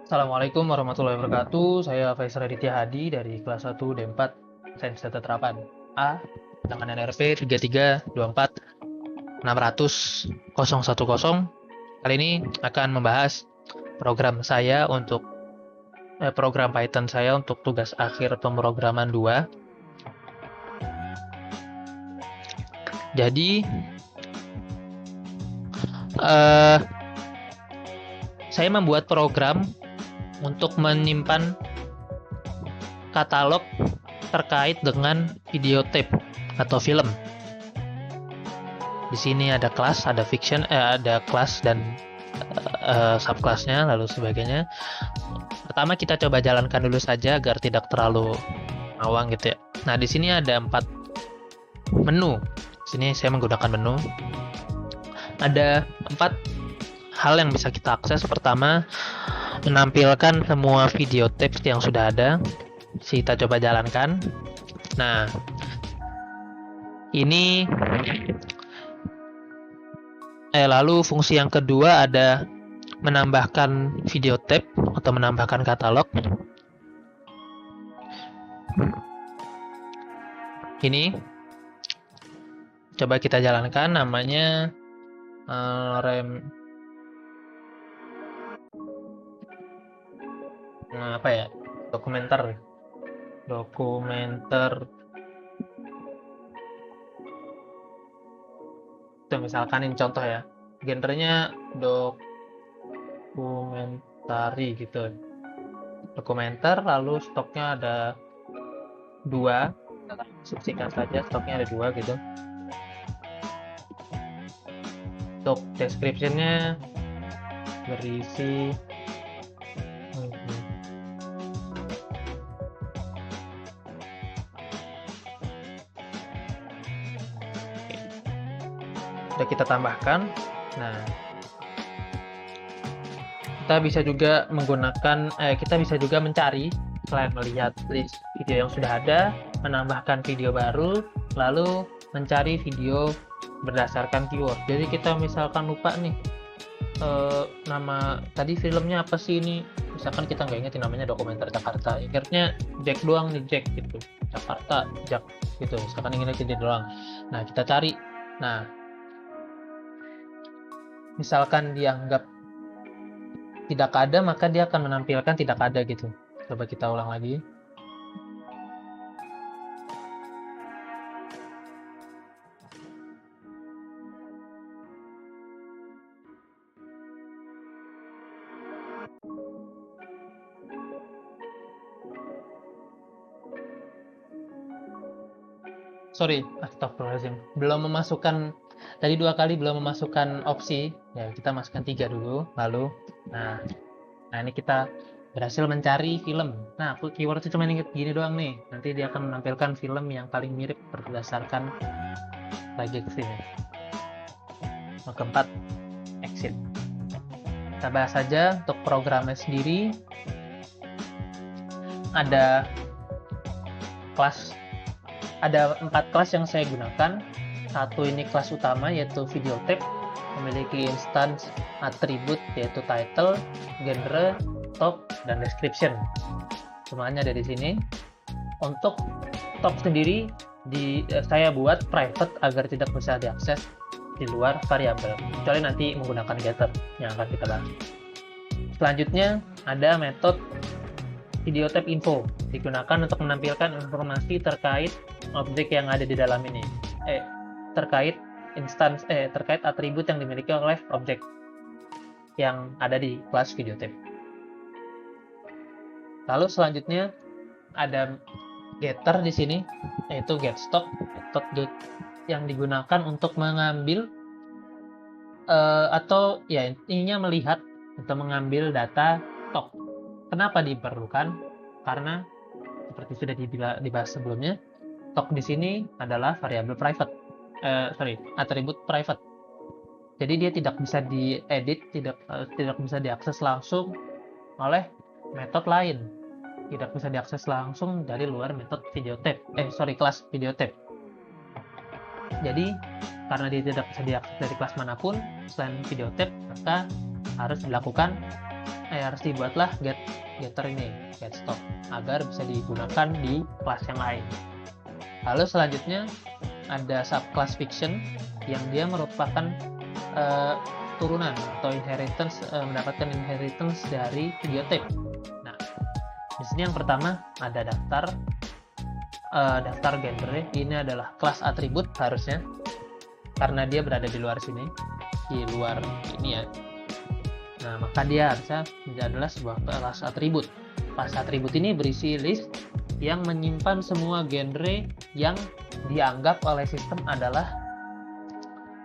Assalamualaikum warahmatullahi wabarakatuh. Saya Faisal Aditya Hadi dari kelas 1 D4 Sains Data Terapan A dengan NRP 3324600. Kali ini akan membahas program saya untuk program Python saya untuk tugas akhir pemrograman 2. Jadi saya membuat program untuk menyimpan katalog terkait dengan videotape atau film. Di sini ada kelas, ada fiction, ada kelas dan subkelasnya, lalu sebagainya. Pertama kita coba jalankan dulu saja agar tidak terlalu awang gitu ya. Nah, di sini ada 4 menu. Di sini saya menggunakan menu. Ada 4 hal yang bisa kita akses. Pertama, menampilkan semua video tape yang sudah ada. Kita coba jalankan. Nah, ini lalu fungsi yang kedua ada menambahkan video tape atau menambahkan katalog. Ini coba kita jalankan, namanya dokumenter itu, misalkan ini contoh ya, genrenya dokumentari gitu, dokumenter, lalu stoknya ada 2, subscription saja, stoknya ada 2 gitu. Untuk descriptionnya berisi sudah kita tambahkan. Nah, kita bisa juga mencari selain melihat list video yang sudah ada, menambahkan video baru, lalu mencari video berdasarkan keyword. Jadi kita misalkan lupa nih nama tadi filmnya apa sih ini, misalkan kita nggak ingetin namanya dokumenter Jakarta, ingatnya Jack doang nih, Jack gitu, Jakarta, Jack gitu, misalkan ingetnya dia doang. Nah, kita cari. Nah, misalkan dianggap tidak ada, maka dia akan menampilkan tidak ada gitu. Coba kita ulang lagi. Sorry, astagfirullahaladzim. Tadi 2 kali belum memasukkan opsi. Ya, kita masukkan 3 dulu. Lalu, nah ini kita berhasil mencari film. Nah, keywordnya cuma inget gini doang nih. Nanti dia akan menampilkan film yang paling mirip berdasarkan lagi ke sini. Keempat, exit. Kita bahas saja untuk programnya sendiri. Ada 4 kelas yang saya gunakan. Satu ini kelas utama yaitu video tape, memiliki instance atribut yaitu title, genre, top, dan description. Semuanya ada di sini. Untuk top sendiri saya buat private agar tidak bisa diakses di luar variabel, kecuali nanti menggunakan getter yang akan kita bahas. Selanjutnya ada metode video tape info, digunakan untuk menampilkan informasi terkait objek yang ada di dalam ini, terkait atribut yang dimiliki oleh objek yang ada di kelas video tape. Lalu selanjutnya ada getter di sini, yaitu getStock, metode yang digunakan untuk mengambil intinya melihat atau mengambil data stock. Kenapa diperlukan? Karena seperti sudah dibahas sebelumnya, stock di sini adalah variabel atribut private. Jadi dia tidak bisa diedit, tidak bisa diakses langsung oleh metode lain. Tidak bisa diakses langsung dari luar metode kelas video tape. Jadi karena dia tidak bisa diakses dari kelas manapun selain video tape, maka harus dilakukan harus dibuatlah getter ini, getStock, agar bisa digunakan di kelas yang lain. Lalu selanjutnya ada subclass fiction yang dia merupakan turunan atau inheritance, mendapatkan inheritance dari videotape. Nah, di sini yang pertama ada daftar genre. Ini adalah kelas atribut harusnya, karena dia berada di luar sini, di luar ini ya. Nah, maka dia harusnya adalah sebuah kelas atribut. Kelas atribut ini berisi list yang menyimpan semua genre yang dianggap oleh sistem adalah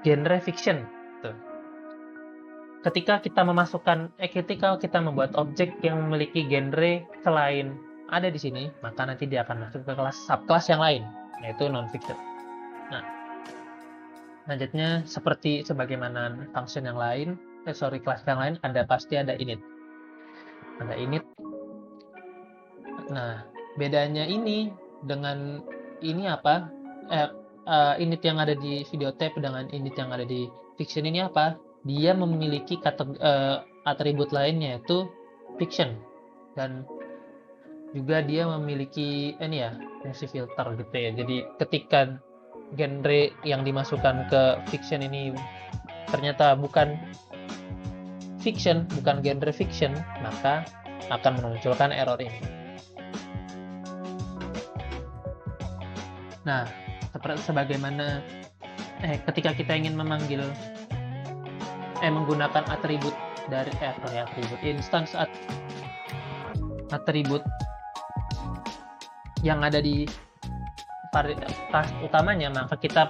genre fiction. Tuh. Ketika kita membuat objek yang memiliki genre selain ada di sini, maka nanti dia akan masuk ke kelas subclass yang lain, yaitu non-fiction. Nah, selanjutnya seperti sebagaimana function yang lain, kelas yang lain pasti ada init. Ada init. Nah, bedanya ini dengan ini apa? Init yang ada di videotape dengan init yang ada di fiction ini apa? Dia memiliki atribut lainnya, yaitu fiction, dan juga dia memiliki fungsi filter gitu ya. Jadi ketika genre yang dimasukkan ke fiction ini ternyata bukan fiction, bukan genre fiction, maka akan memunculkan error ini. Nah, sebagaimana ketika kita ingin menggunakan atribut dari instance atribut yang ada di kelas utamanya, maka kita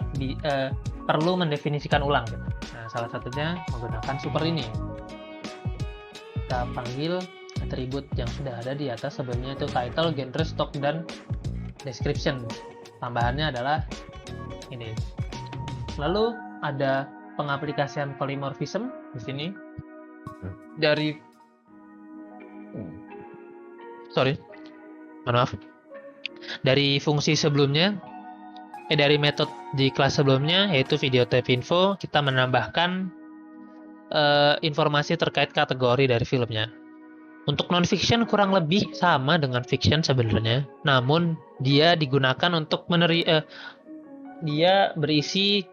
perlu mendefinisikan ulang gitu. Nah, salah satunya menggunakan super ini. Kita panggil atribut yang sudah ada di atas sebelumnya, itu title, genre, stock, dan description. Tambahannya adalah ini. Lalu ada pengaplikasian polymorphism di sini dari fungsi sebelumnya, dari metode di kelas sebelumnya, yaitu videotape info, kita menambahkan informasi terkait kategori dari filmnya. Untuk non-fiction kurang lebih sama dengan fiction sebenarnya, namun dia digunakan untuk dia berisi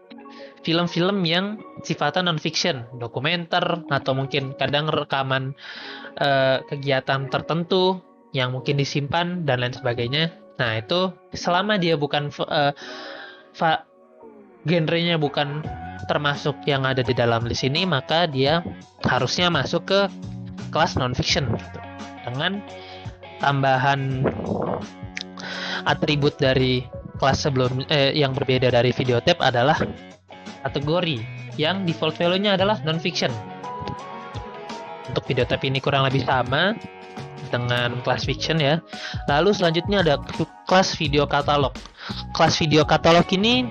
film-film yang sifatnya non-fiction, dokumenter, atau mungkin kadang rekaman kegiatan tertentu yang mungkin disimpan dan lain sebagainya. Nah, itu selama dia bukan genrenya bukan termasuk yang ada di dalam list ini, maka dia harusnya masuk ke kelas non-fiction gitu. Dengan tambahan atribut dari kelas sebelum yang berbeda dari videotape adalah kategori yang default value-nya adalah non-fiction. Untuk videotape ini kurang lebih sama dengan kelas fiction ya. Lalu selanjutnya ada kelas video katalog. Kelas video katalog ini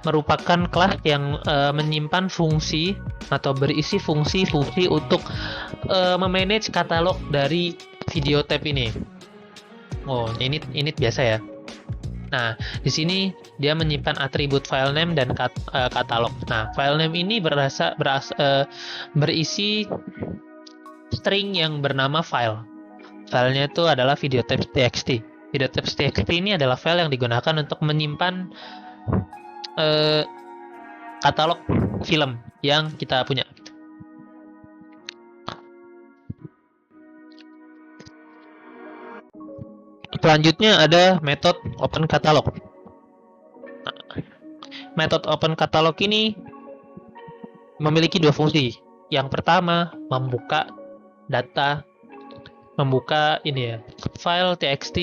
merupakan kelas yang menyimpan fungsi atau berisi fungsi-fungsi untuk memanage katalog dari videotape ini. Oh, ini biasa ya. Nah, di sini dia menyimpan atribut file name dan katalog. Nah, file name ini berisi string yang bernama file. Filenya itu adalah videotape.txt. Videotape.txt ini adalah file yang digunakan untuk menyimpan katalog film yang kita punya. Selanjutnya ada metode open catalog. Metode open catalog ini memiliki dua fungsi. Yang pertama, membuka file txt,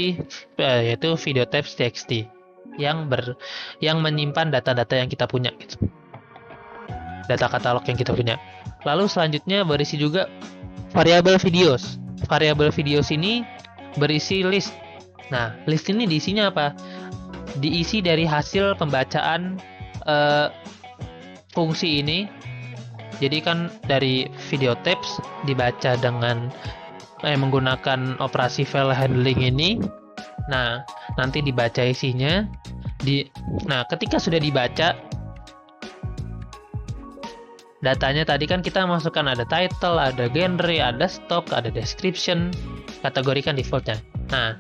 yaitu videotapes.txt yang menyimpan data-data yang kita punya gitu. Data katalog yang kita punya. Lalu selanjutnya berisi juga variabel videos. Variabel videos ini berisi list. Nah, list ini diisinya apa? Diisi dari hasil pembacaan fungsi ini. Jadi kan dari videotapes dibaca dengan menggunakan operasi file handling ini. Nah, nanti dibaca isinya. Nah, ketika sudah dibaca, Datanya tadi kan kita masukkan ada title, ada genre, ada stock, ada description, kategori kan defaultnya. Nah,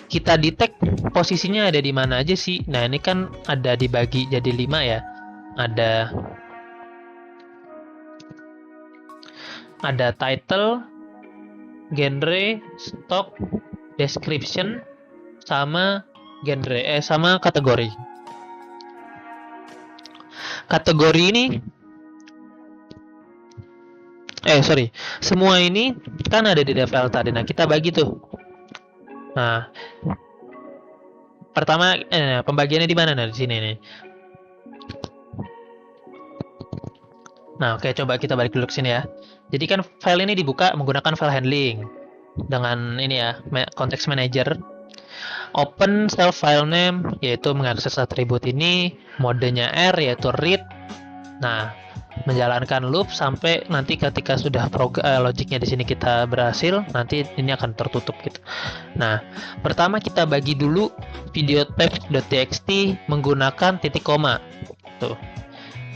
kita detect posisinya ada di mana aja sih. Nah, ini kan ada dibagi jadi 5 ya. Ada title, genre, stock, description, sama sama kategori. Kategori ini semua ini kan ada di DFL tadi. Nah, kita bagi tuh. Nah, pertama pembagiannya di mana? Nah, di sini nih. Nah, oke, coba kita balik dulu ke sini ya. Jadi kan file ini dibuka menggunakan file handling dengan ini ya, context manager. Open self file name yaitu mengakses atribut ini, modenya R yaitu read. Nah, menjalankan loop sampai nanti ketika sudah logiknya di sini kita berhasil, nanti ini akan tertutup gitu. Nah, pertama kita bagi dulu video tab.txt menggunakan titik koma. Tuh.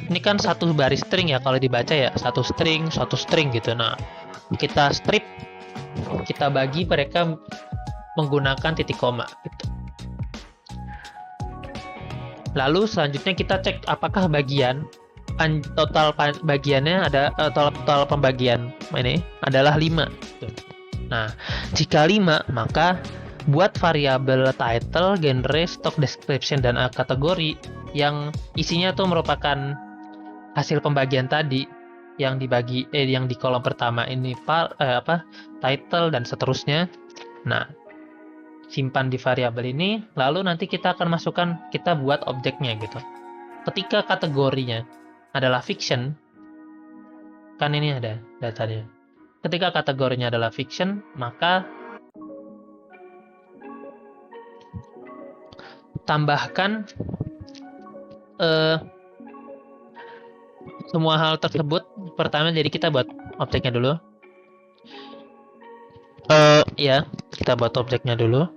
Ini kan satu baris string ya, kalau dibaca ya satu string gitu. Nah, kita strip, kita bagi mereka menggunakan titik koma gitu. Lalu selanjutnya kita cek apakah total bagiannya ada total pembagian ini adalah 5 gitu. Nah, jika 5 maka buat variabel title, genre, stock, description, dan kategori yang isinya tuh merupakan hasil pembagian tadi yang dibagi yang di kolom pertama ini title dan seterusnya. Nah, simpan di variabel ini, lalu nanti kita akan kita buat objeknya gitu. Ketika kategorinya adalah fiction, kan ini ada datanya. Ketika kategorinya adalah fiction, maka tambahkan semua hal tersebut. Pertama, jadi kita buat objeknya dulu. Kita buat objeknya dulu.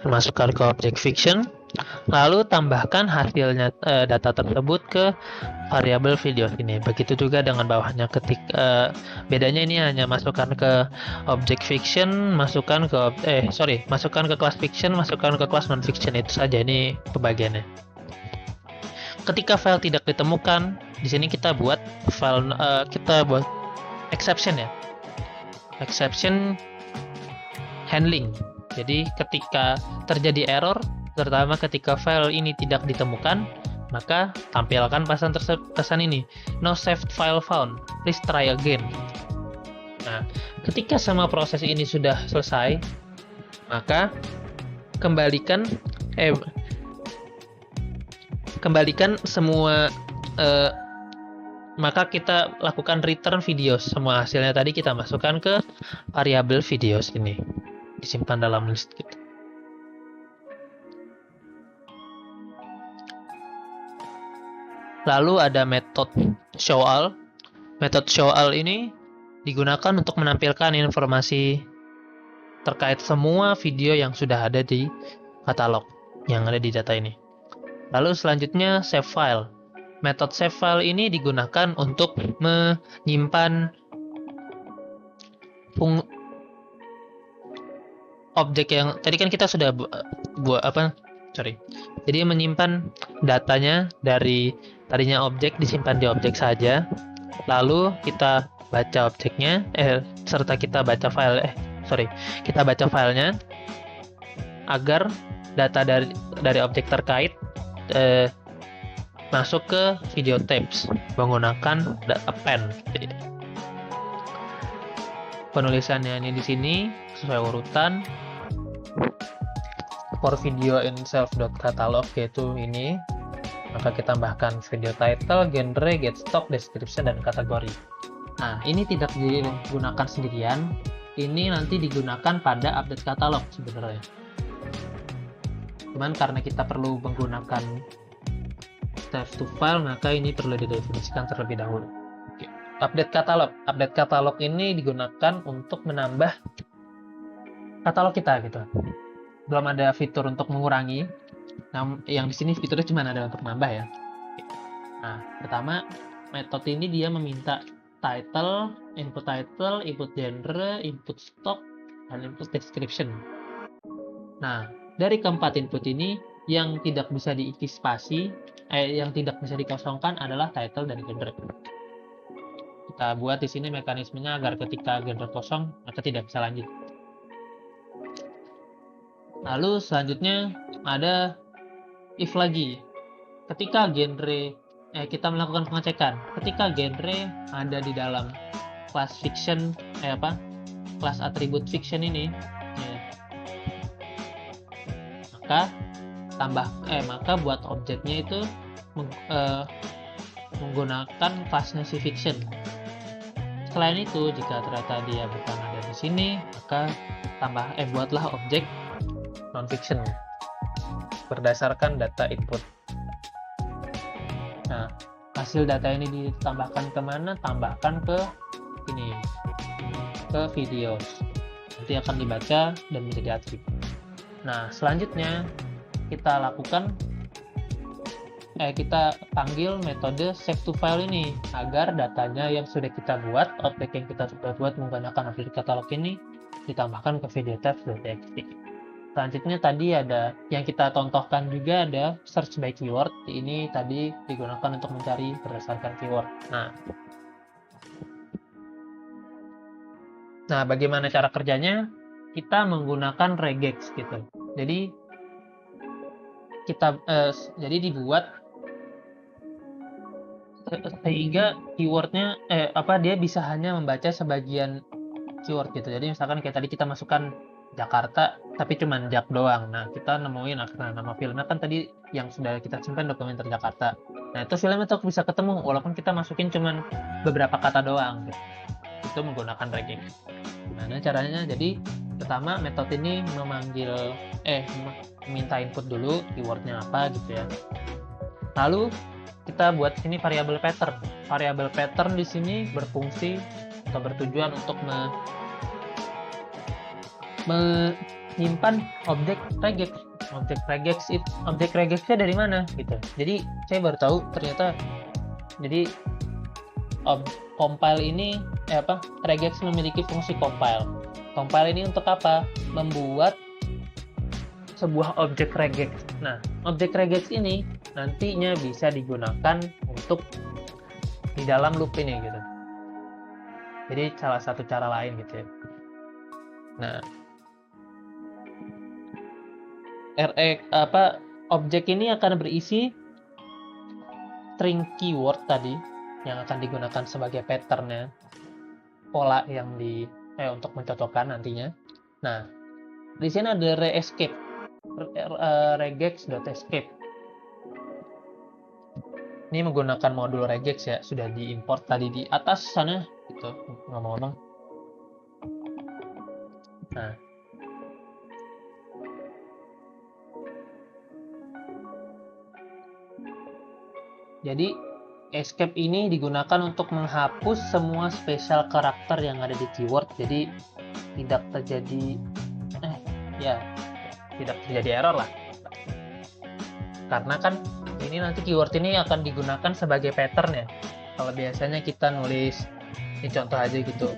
Masukkan ke objek fiction. Lalu tambahkan hasilnya data tersebut ke variabel video ini. Begitu juga dengan bawahnya. Bedanya ini hanya masukkan ke objek fiction, masukkan ke kelas fiction, masukkan ke kelas non fiction, itu saja ini pembagiannya. Ketika file tidak ditemukan, di sini kita buat exception ya. Exception handling. Jadi ketika terjadi error, terutama ketika file ini tidak ditemukan, maka tampilkan pesan ini, no saved file found, please try again. Nah, ketika semua proses ini sudah selesai, maka kembalikan semua maka kita lakukan return videos. Semua hasilnya tadi kita masukkan ke variabel videos ini, disimpan dalam list gitu. Lalu ada metode show all. Metode show all ini digunakan untuk menampilkan informasi terkait semua video yang sudah ada di katalog yang ada di data ini. Lalu selanjutnya save file. Metode save file ini digunakan untuk menyimpan objek yang tadi kan kita sudah jadi menyimpan datanya dari tadinya objek disimpan di objek saja, lalu kita baca objeknya serta kita baca filenya agar data dari objek terkait masuk ke video tapes menggunakan append. Penulisannya ini di sini sesuai urutan. For video in self.catalog yaitu ini, maka kita tambahkan video title, genre, get stock, description, dan kategori. Nah, ini tidak digunakan sendirian, ini nanti digunakan pada update katalog sebenarnya. Cuman karena kita perlu menggunakan save to file, maka ini perlu didefinisikan terlebih dahulu. Oke. Update katalog ini digunakan untuk menambah katalog kita gitu. Belum ada fitur untuk mengurangi. Nah, yang di sini fiturnya cuma ada untuk nambah ya. Nah, pertama, metode ini dia meminta title, input genre, input stock, dan input description. Nah, dari keempat input ini, yang tidak bisa diisi spasi, yang tidak bisa dikosongkan adalah title dan genre. Kita buat di sini mekanismenya agar ketika genre kosong, maka tidak bisa lanjut. Lalu selanjutnya ada if lagi. Ketika genre kita melakukan pengecekan. Ketika genre ada di dalam kelas fiction kelas atribut fiction ini, ya, maka buat objeknya itu menggunakan kelasnya si fiction. Selain itu, jika ternyata dia bukan ada di sini, maka buatlah objek non-fiction berdasarkan data input. Nah, hasil data ini ditambahkan kemana? Tambahkan ke ini, ke videos. Nanti akan dibaca dan menjadi atribut. Nah, selanjutnya kita panggil metode save to file ini agar datanya yang sudah kita buat, objek yang kita sudah buat menggunakan aplikasi katalog ini ditambahkan ke videotab.txt. Selanjutnya tadi ada yang kita contohkan juga ada search by keyword. Ini tadi digunakan untuk mencari berdasarkan keyword. Nah, bagaimana cara kerjanya? Kita menggunakan regex gitu. Jadi dibuat sehingga keywordnya dia bisa hanya membaca sebagian keyword gitu. Jadi misalkan kayak tadi kita masukkan Jakarta tapi cuma Jak doang. Nah, kita nemuin nama filmnya kan tadi yang sudah kita simpan dokumenter Jakarta. Nah, itu filmnya tuh bisa ketemu walaupun kita masukin cuma beberapa kata doang gitu. Itu menggunakan regex. Gimana caranya? Jadi pertama metode ini minta input dulu keywordnya apa gitu ya. Lalu kita buat sini variabel pattern. Variabel pattern di sini berfungsi atau bertujuan untuk menyimpan objek regex. Objek regexnya dari mana gitu. Jadi saya baru tahu ternyata compile ini regex memiliki fungsi compile. Compile ini untuk apa? Membuat sebuah objek regex. Nah, objek regex ini nantinya bisa digunakan untuk di dalam loop ini gitu. Jadi salah satu cara lain gitu ya. Nah, objek ini akan berisi string keyword tadi yang akan digunakan sebagai patternnya, pola yang untuk mencocokkan nantinya. Nah, di sini ada regex.escape. Ini menggunakan modul regex ya, sudah diimport tadi di atas sana gitu, ngomong-ngomong. Nah, jadi escape ini digunakan untuk menghapus semua spesial karakter yang ada di keyword, jadi tidak terjadi error lah. Karena kan ini nanti keyword ini akan digunakan sebagai pattern ya. Kalau biasanya kita nulis, ini contoh aja gitu,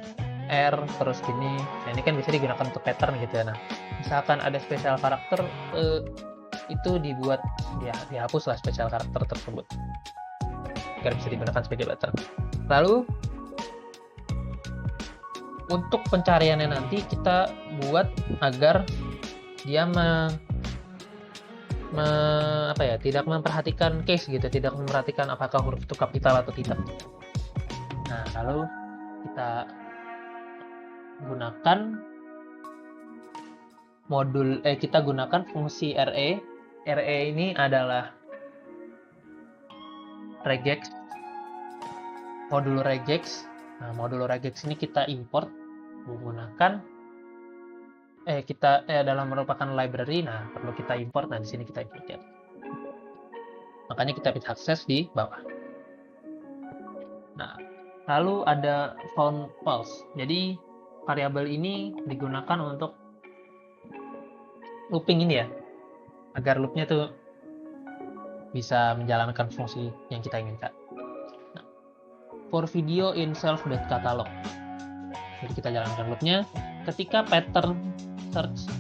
R terus gini, nah ini kan bisa digunakan untuk pattern gitu ya. Nah, misalkan ada spesial karakter, itu dibuat dihapus lah spesial karakter tersebut agar bisa digunakan sebagai pattern. Lalu untuk pencariannya nanti kita buat agar dia tidak memperhatikan case gitu, tidak memperhatikan apakah huruf itu kapital atau tidak. Nah, lalu kita gunakan kita gunakan fungsi RE. RE ini adalah regex, modul regex. Nah, modul regex ini kita import menggunakan dalam merupakan library. Nah, perlu kita import. Nah, di sini kita import ya. Makanya kita bisa akses di bawah. Nah, lalu ada found false. Jadi variabel ini digunakan untuk looping ini ya, agar loopnya tuh bisa menjalankan fungsi yang kita inginkan. Nah, for video in self.catalog. Jadi kita jalankan loopnya. Ketika pattern search,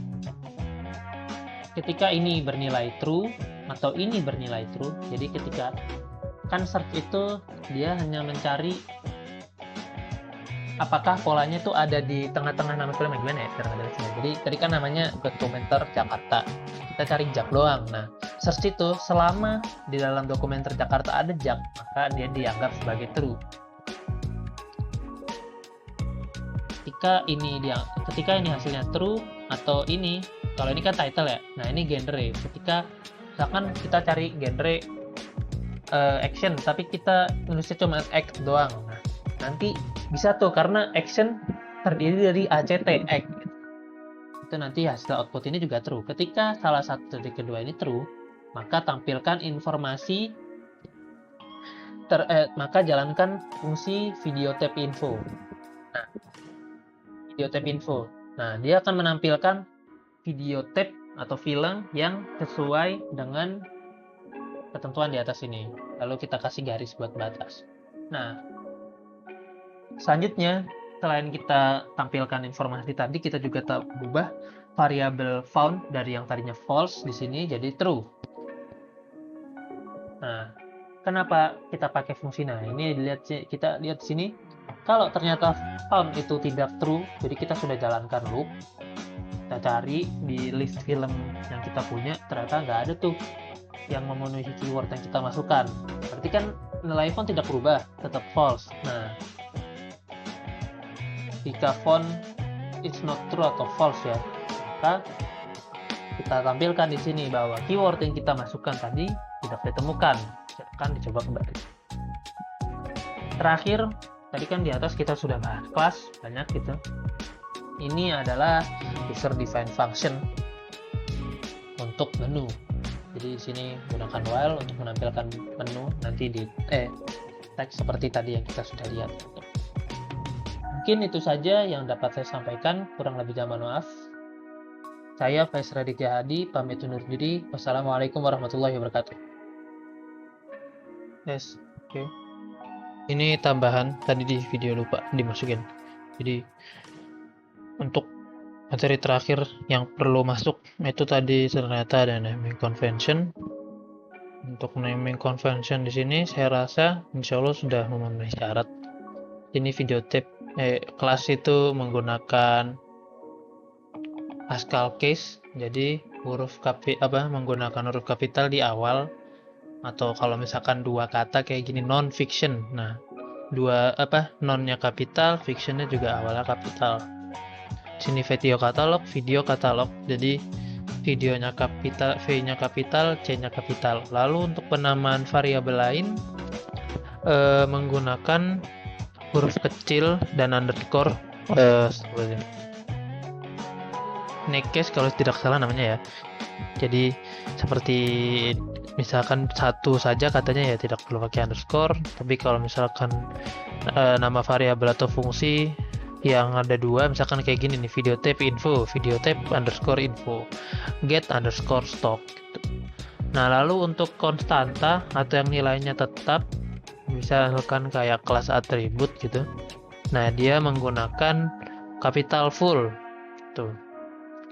ketika ini bernilai true atau ini bernilai true, jadi ketika kan search itu dia hanya mencari apakah polanya tuh ada di tengah-tengah nama film, gimana ya jadi tadi kan namanya dokumenter Jakarta, kita cari Jak doang. Nah, search itu selama di dalam dokumenter Jakarta ada Jak, maka dia dianggap sebagai true. Ketika ini hasilnya true, atau ini, kalau ini kan title ya, nah ini genre. Ketika misalkan kita cari genre action, tapi kita nulisnya cuma X doang, nah nanti bisa tuh, karena action terdiri dari ACT, X. Itu nanti hasil output ini juga true. Ketika salah satu dari kedua ini true, maka tampilkan informasi, maka jalankan fungsi video tab info. Nah, video tab info. Nah, dia akan menampilkan video tab atau film yang sesuai dengan ketentuan di atas ini. Lalu kita kasih garis buat batas. Nah, selanjutnya selain kita tampilkan informasi tadi, kita juga ubah variabel found dari yang tadinya false di sini jadi true. Nah, kenapa kita pakai fungsi? Nah, ini kita lihat di sini. Kalau ternyata found itu tidak true, jadi kita sudah jalankan loop. Kita cari di list film yang kita punya, ternyata nggak ada tuh yang memenuhi keyword yang kita masukkan. Berarti kan nilai font tidak berubah, tetap false. Nah, jika font it's not true atau false ya, maka kita tampilkan di sini bahwa keyword yang kita masukkan tadi tidak ditemukan. Silakan dicoba kembali. Terakhir, tadi kan di atas kita sudah bahas kelas banyak gitu. Ini adalah user defined function untuk menu. Jadi di sini gunakan while untuk menampilkan menu nanti di teks seperti tadi yang kita sudah lihat. Mungkin itu saja yang dapat saya sampaikan, kurang lebih mohon maaf. Saya Faiz Raditya Hadi, pamit undur diri. Wassalamualaikum warahmatullahi wabarakatuh. Yes, oke. Ini tambahan tadi di video lupa dimasukin. Jadi untuk materi terakhir yang perlu masuk itu tadi ternyata ada naming convention. Untuk naming convention di sini saya rasa insya Allah sudah memenuhi syarat. Ini video tab kelas itu menggunakan Pascal case, jadi menggunakan huruf kapital di awal, atau kalau misalkan dua kata kayak gini non fiction. Nah, nonnya kapital, fictionnya juga awalnya kapital. Sini video katalog, jadi videonya kapital, V-nya kapital, C-nya kapital. Lalu untuk penamaan variabel lain menggunakan huruf kecil dan underscore neckcase kalau tidak salah namanya ya. Jadi seperti misalkan satu saja katanya ya tidak perlu pakai underscore, tapi kalau misalkan nama variabel atau fungsi yang ada dua, misalkan kayak gini nih, video tab info, video tab underscore info, get underscore stock gitu. Nah, lalu untuk konstanta atau yang nilainya tetap, misalkan kayak kelas atribut gitu, nah dia menggunakan capital full tuh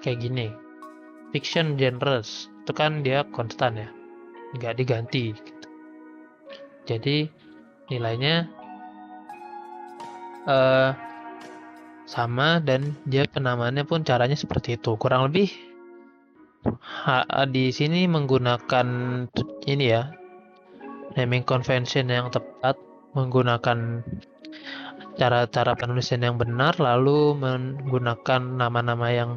kayak gini. Fiction genres itu kan dia konstan ya, nggak diganti gitu. Jadi nilainya sama, dan dia penamaannya pun caranya seperti itu kurang lebih. Di sini menggunakan ini ya, naming convention yang tepat, menggunakan cara-cara penulisan yang benar, lalu menggunakan nama-nama yang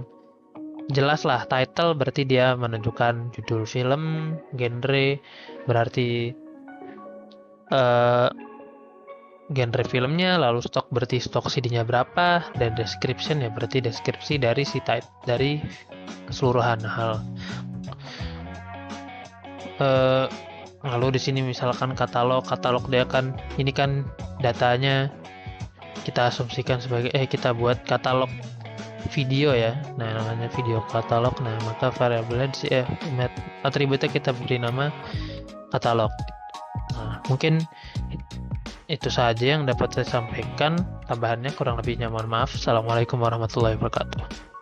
jelas lah. Title berarti dia menunjukkan judul film, genre berarti genre filmnya, lalu stock berarti stok CD-nya berapa, dan description ya berarti deskripsi dari dari keseluruhan hal. Lalu di sini misalkan katalog dia kan, ini kan datanya kita asumsikan sebagai kita buat katalog video ya. Nah, namanya video katalog. Nah, maka variabelnya atributnya kita beri nama katalog. Nah, mungkin itu saja yang dapat saya sampaikan. Tambahannya kurang lebihnya mohon maaf. Assalamualaikum warahmatullahi wabarakatuh.